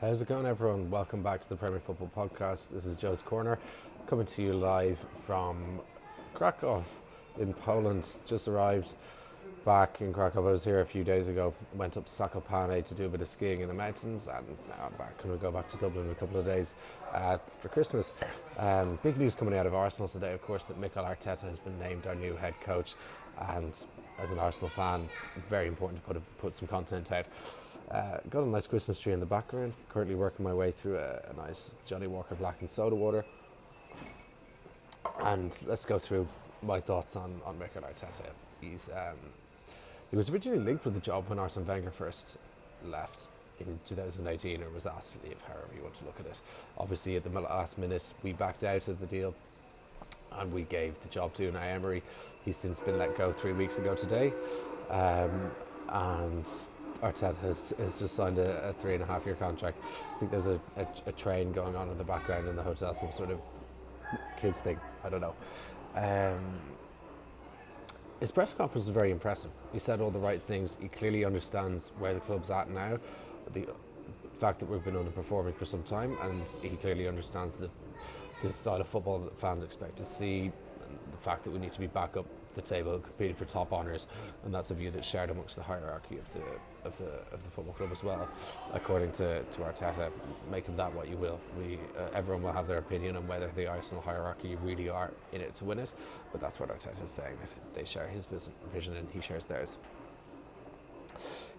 How's it going, everyone? Welcome back to the Premier Football Podcast. This is Joe's Corner, coming to you live from Krakow in Poland. Just arrived back in Krakow. I was here a few days ago. Went up to Zakopane to do a bit of skiing in the mountains, and now I'm back. Going to go back to Dublin in a couple of days for Christmas. Big news coming out of Arsenal today, of course, that Mikel Arteta has been named our new head coach. And as an Arsenal fan, very important to put some content out. Got a nice Christmas tree in the background. Currently working my way through a nice Johnny Walker Black and Soda Water. And let's go through my thoughts on Mikel Arteta. He was originally linked with the job when Arsene Wenger first left in 2018, or was asked to leave, however you want to look at it. Obviously, at the last minute, we backed out of the deal and we gave the job to Unai Emery. He's since been let go 3 weeks ago today. And Arteta has just signed a 3.5 year contract. I think there's a train going on in the background in the hotel, some sort of kids thing, I don't know. His press conference was very impressive. He said all the right things. He clearly understands where the club's at now, the fact that we've been underperforming for some time, and he clearly understands the style of football that fans expect to see, and the fact that we need to be back up the table competing for top honours, and that's a view that's shared amongst the hierarchy of the football club as well. According to Arteta, make of that what you will. Everyone will have their opinion on whether the Arsenal hierarchy really are in it to win it, but that's what Arteta is saying, that they share his vision and he shares theirs.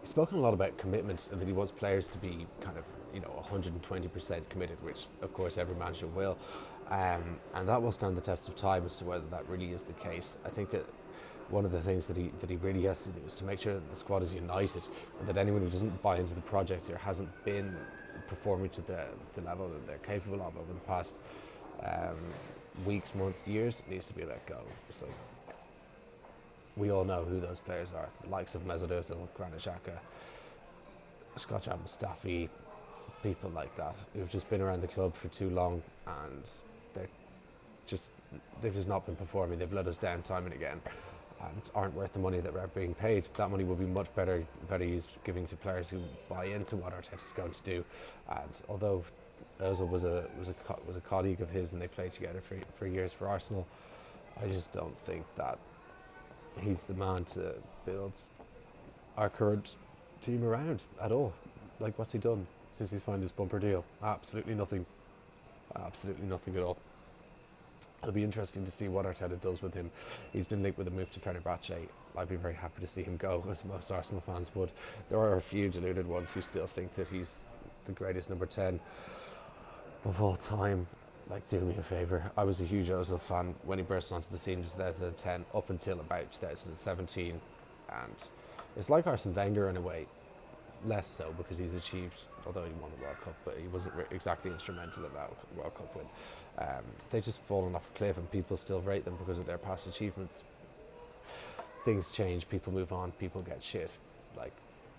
He's spoken a lot about commitment and that he wants players to be kind of 120% committed, which of course every manager will, and that will stand the test of time as to whether that really is the case. I think that one of the things that he really has to do is to make sure that the squad is united, and that anyone who doesn't buy into the project or hasn't been performing to the level that they're capable of over the past weeks, months, years needs to be let go. So we all know who those players are, the likes of Mesut Ozil, Granit Xhaka, Scott Mustafi, people like that who've just been around the club for too long, and they've just not been performing. They've let us down time and again, and aren't worth the money that we're being paid. That money will be much better used giving to players who buy into what Arteta's going to do. And although Ozil was a colleague of his and they played together for years for Arsenal, I just don't think that he's the man to build our current team around at all. Like, what's he done since he signed his bumper deal? Absolutely nothing. Absolutely nothing at all. It'll be interesting to see what Arteta does with him. He's been linked with a move to Fenerbahce. I'd be very happy to see him go, as most Arsenal fans would. There are a few deluded ones who still think that he's the greatest number 10 of all time. Like, do me a favour. I was a huge Ozil fan when he burst onto the scene in 2010 up until about 2017. And it's like Arsene Wenger in a way. Less so, because he's achieved, although he won a World Cup, but he wasn't exactly instrumental in that World Cup win. They just fallen off a cliff, and people still rate them because of their past achievements. Things change, people move on, people get shit. Like,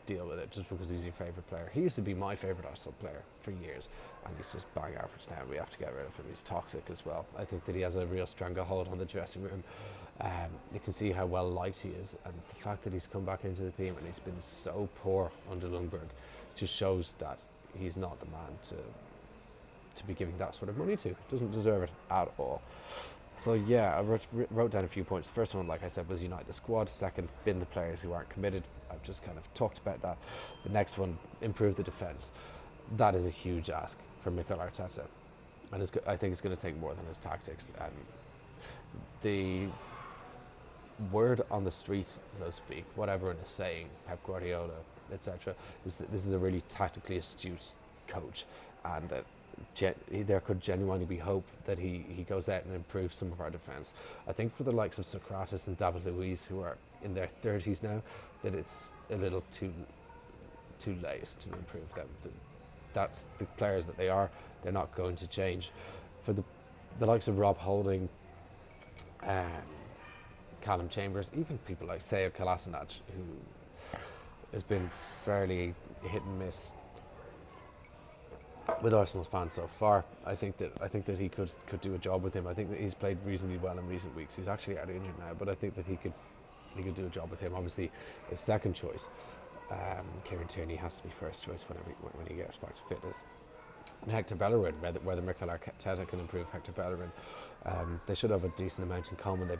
deal with it just because he's your favourite player. He used to be my favourite Arsenal player for years, and he's just bang average now. We have to get rid of him. He's toxic as well. I think that he has a real stranglehold on the dressing room. You can see how well liked he is, and the fact that he's come back into the team and he's been so poor under Lundberg just shows that he's not the man to be giving that sort of money to. Doesn't deserve it at all. So yeah, I wrote down a few points. The first one, like I said, was unite the squad. Second, bin the players who aren't committed. I've just kind of talked about that. The next one, improve the defence. That is a huge ask for Mikel Arteta, and I think it's going to take more than his tactics. The word on the street, so to speak, what everyone is saying, Pep Guardiola, etc., is that this is a really tactically astute coach, and that there could genuinely be hope that he goes out and improves some of our defence. I think for the likes of Socrates and David Luiz, who are in their 30s now, that it's a little too late to improve them. That's the players that they are. They're not going to change. For the likes of Rob Holding, Callum Chambers, even people like Seyo Kolasinac, who has been fairly hit and miss with Arsenal fans so far. I think that he could do a job with him. I think that he's played reasonably well in recent weeks. He's actually out injured now, but I think that he could do a job with him. Obviously, his second choice Kieran Tierney has to be first choice when he gets back to fitness. And Hector Bellerin, whether Mikel Arteta can improve Hector Bellerin, they should have a decent amount in common. They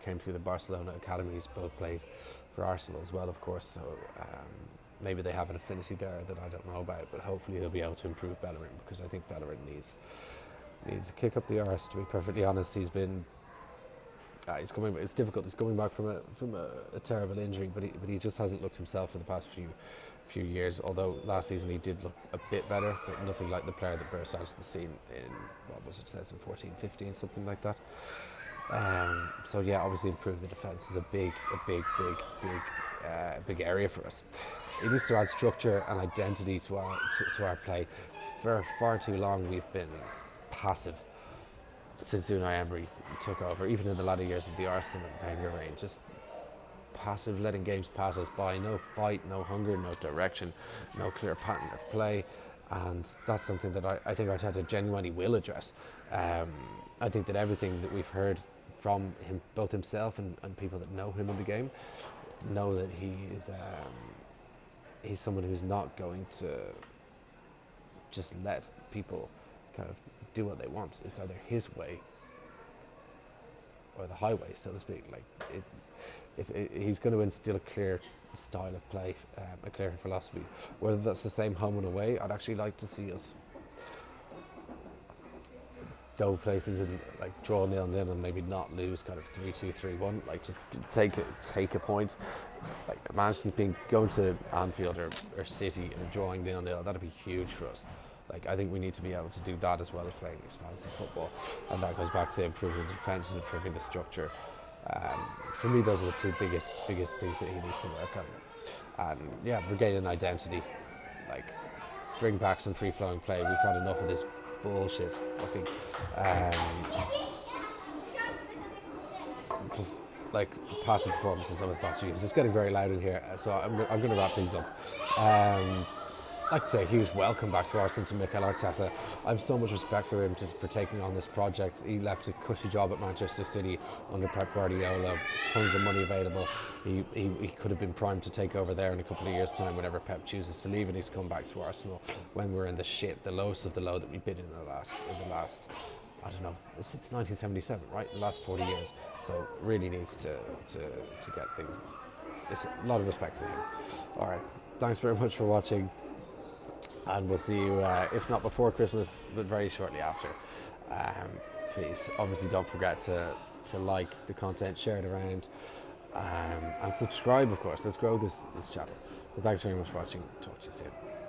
came through the Barcelona academies, both played for Arsenal as well, of course. So maybe they have an affinity there that I don't know about. But hopefully they'll be able to improve Bellerin, because I think Bellerin needs a kick up the arse. To be perfectly honest, he's coming. It's difficult. He's coming back from a terrible injury, but he just hasn't looked himself in the past few years. Although last season he did look a bit better, but nothing like the player that burst onto the scene in, what was it, 2014-15, something like that. So yeah, obviously improve the defence is a big area for us. It needs to add structure and identity to our play. For far too long we've been passive since Unai Emery took over, even in the latter years of the Arsenal and Wenger reign. Just passive, letting games pass us by, no fight, no hunger, no direction, no clear pattern of play, and that's something that I think Arteta genuinely will address. I think that everything that we've heard from him, both himself and people that know him in the game, know that he's someone who's not going to just let people kind of do what they want. It's either his way or the highway, so to speak. He's going to instill a clear style of play, a clear philosophy. Whether that's the same home and away, I'd actually like to see us go places and draw 0-0 and maybe not lose kind of 3-2, 3-1. Just take a point. Imagine going to Anfield or City and drawing 0-0. That'd be huge for us. I think we need to be able to do that as well as playing expansive football, and that goes back to improving the defence and improving the structure. For me, those are the two biggest things that he needs to work on. And yeah, regaining identity, bring back some free-flowing play. We've had enough of this bullshit fucking passive performances over the past few years. It's getting very loud in here, so I'm going to wrap things up. I'd like to say a huge welcome back to Arsenal to Mikel Arteta. I have so much respect for him for taking on this project. He left a cushy job at Manchester City under Pep Guardiola, tons of money available. He could have been primed to take over there in a couple of years' time whenever Pep chooses to leave, and he's come back to Arsenal when we're in the shit, the lowest of the low that we've been in the last I don't know, since 1977, right? The last 40 years. So really needs to get things. It's a lot of respect to him. All right, thanks very much for watching. And we'll see you, if not before Christmas, but very shortly after. Please, obviously, don't forget to like the content, share it around, and subscribe, of course. Let's grow this channel. So thanks very much for watching. Talk to you soon.